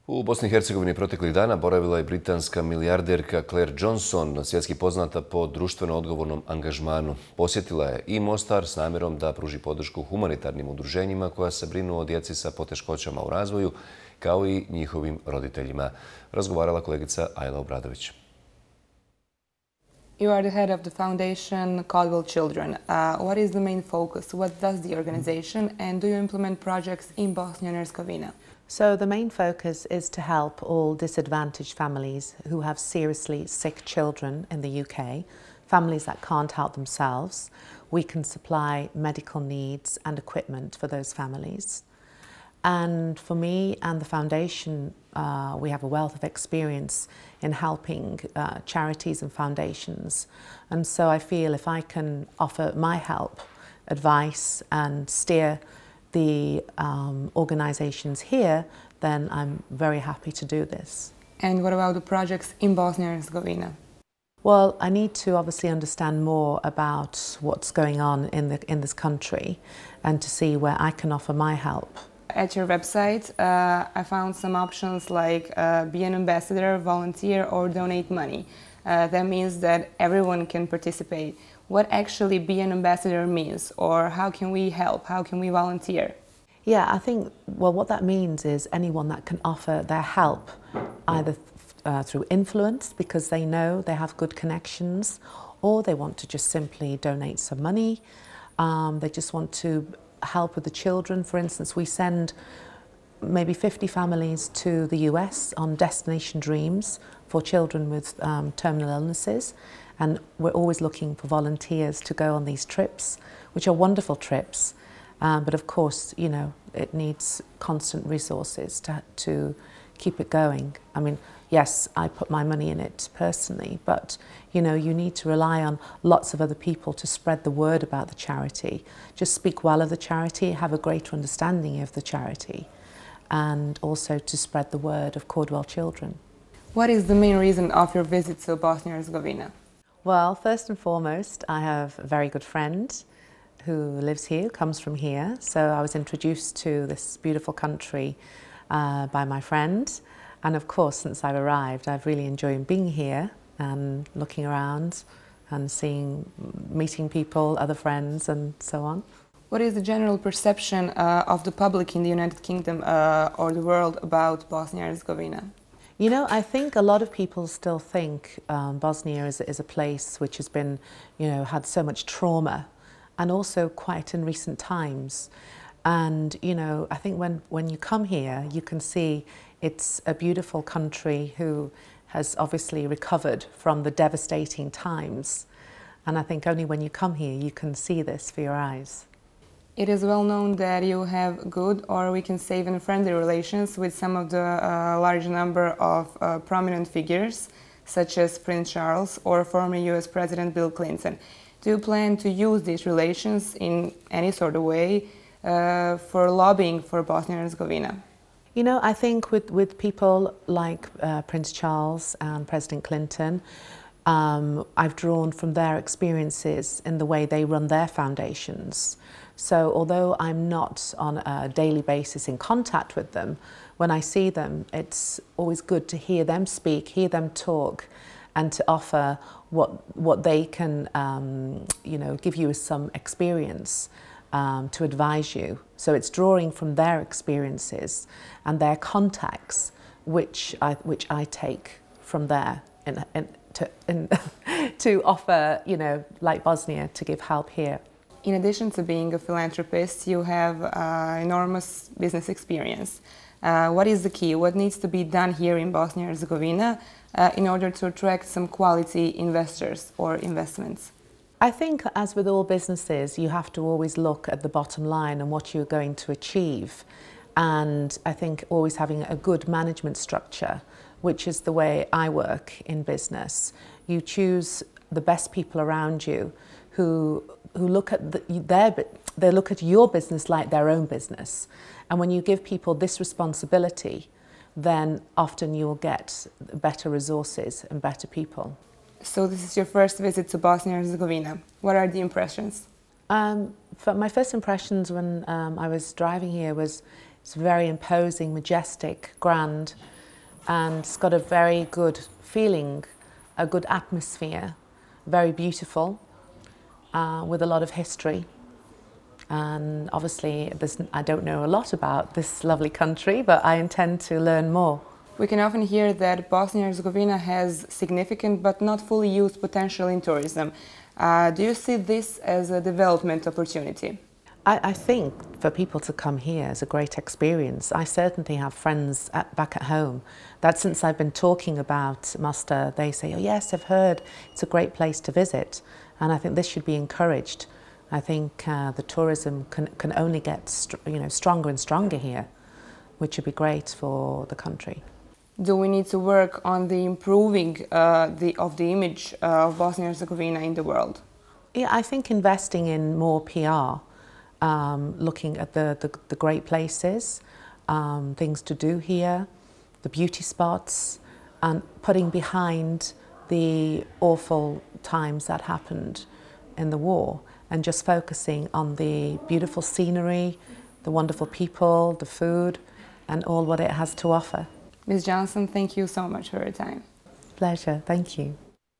U Bosni i Hercegovini proteklih dana boravila je britanska milijarderka Jonhson, svjetski poznata po društveno odgovornom angažmanu. Posjetila je i Mostar s namjerom da pruži podršku humanitarnim udruženjima koja se brinu o djeci sa poteškoćama u razvoju, kao i njihovim roditeljima. Razgovarala kolegica Ajla Obradović. You are the head of the foundation Caldwell Children. What is the main focus? What does the organization, and do you implement projects in Bosnia and Herzegovina? So the main focus is to help all disadvantaged families who have seriously sick children in the UK, families that can't help themselves. We can supply medical needs and equipment for those families. And for me and the foundation, we have a wealth of experience in helping charities and foundations. And so I feel if I can offer my help, advice and steer the organizations here, then I'm very happy to do this. And what about the projects in Bosnia and Herzegovina? Well, I need to obviously understand more about what's going on in this country and to see where I can offer my help. At your website, I found some options like be an ambassador, volunteer, or donate money. That means that everyone can participate. What actually be an ambassador means, or how can we help, how can we volunteer? Yeah, I think, well, what that means is anyone that can offer their help, either through influence, because they know they have good connections, or they want to just simply donate some money. They just want to help with the children. For instance, we send maybe 50 families to the US on destination dreams for children with terminal illnesses, and we're always looking for volunteers to go on these trips, which are wonderful trips, but of course, you know, it needs constant resources to keep it going. I mean, yes, I put my money in it personally, but you know, you need to rely on lots of other people to spread the word about the charity. Just speak well of the charity, have a greater understanding of the charity, and also to spread the word of Caldwell Children. What is the main reason of your visit to Bosnia and Herzegovina? Well, first and foremost, I have a very good friend who lives here, comes from here. So I was introduced to this beautiful country by my friend. And of course, since I've arrived, I've really enjoyed being here and looking around and meeting people, other friends, and so on. What is the general perception of the public in the United Kingdom or the world about Bosnia and Herzegovina? You know, I think a lot of people still think Bosnia is a place which has been, you know, had so much trauma, and also quite in recent times. And, you know, I think when you come here, you can see it's a beautiful country who has obviously recovered from the devastating times. And I think only when you come here, you can see this for your eyes. It is well known that you have good, or we can say even friendly relations with some of the large number of prominent figures, such as Prince Charles or former US President Bill Clinton. Do you plan to use these relations in any sort of way for lobbying for Bosnia and Herzegovina? You know, I think with people like Prince Charles and President Clinton, I've drawn from their experiences in the way they run their foundations. So although I'm not on a daily basis in contact with them, when I see them, it's always good to hear them speak, hear them talk, and to offer what they can, you know, give you as some experience to advise you. So it's drawing from their experiences and their contacts, which I take from there to offer, you know, like Bosnia, to give help here. In addition to being a philanthropist, you have enormous business experience. What is the key? What needs to be done here in Bosnia and Herzegovina in order to attract some quality investors or investments? I think, as with all businesses, you have to always look at the bottom line and what you're going to achieve. And I think always having a good management structure, which is the way I work in business. You choose the best people around you who look at they look at your business like their own business. And when you give people this responsibility, then often you'll get better resources and better people. So this is your first visit to Bosnia and Herzegovina. What are the impressions? My first impressions when I was driving here was it's very imposing, majestic, grand. and it's got a very good feeling, a good atmosphere, very beautiful, with a lot of history. And obviously, I don't know a lot about this lovely country, but I intend to learn more. We can often hear that Bosnia and Herzegovina has significant but not fully used potential in tourism. Do you see this as a development opportunity? I think for people to come here is a great experience. I certainly have friends back at home that since I've been talking about Mostar, they say, oh yes, I've heard it's a great place to visit. And I think this should be encouraged. I think the tourism can only get stronger and stronger here, which would be great for the country. Do we need to work on the improving of the image of Bosnia and Herzegovina in the world? Yeah, I think investing in more PR, looking at the great places, things to do here, the beauty spots, and putting behind the awful times that happened in the war, and just focusing on the beautiful scenery, the wonderful people, the food, and all what it has to offer. Ms. Jonhson, thank you so much for your time. Pleasure, thank you.